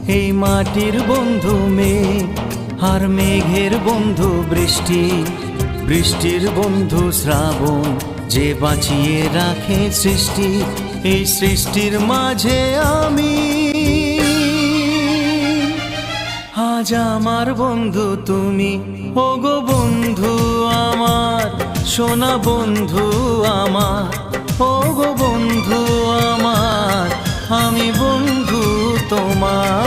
এই মাটির বন্ধু মেঘ, আর মেঘের বন্ধু বৃষ্টি, বৃষ্টির বন্ধু শ্রাবণ, যে বাঁচিয়ে রাখে সৃষ্টি। এই সৃষ্টির মাঝে আমি, আজ আমার বন্ধু তুমি। ওগো বন্ধু আমার, সোনা বন্ধু আমার, ওগো বন্ধু আমার, আমি বন্ধু তোমার।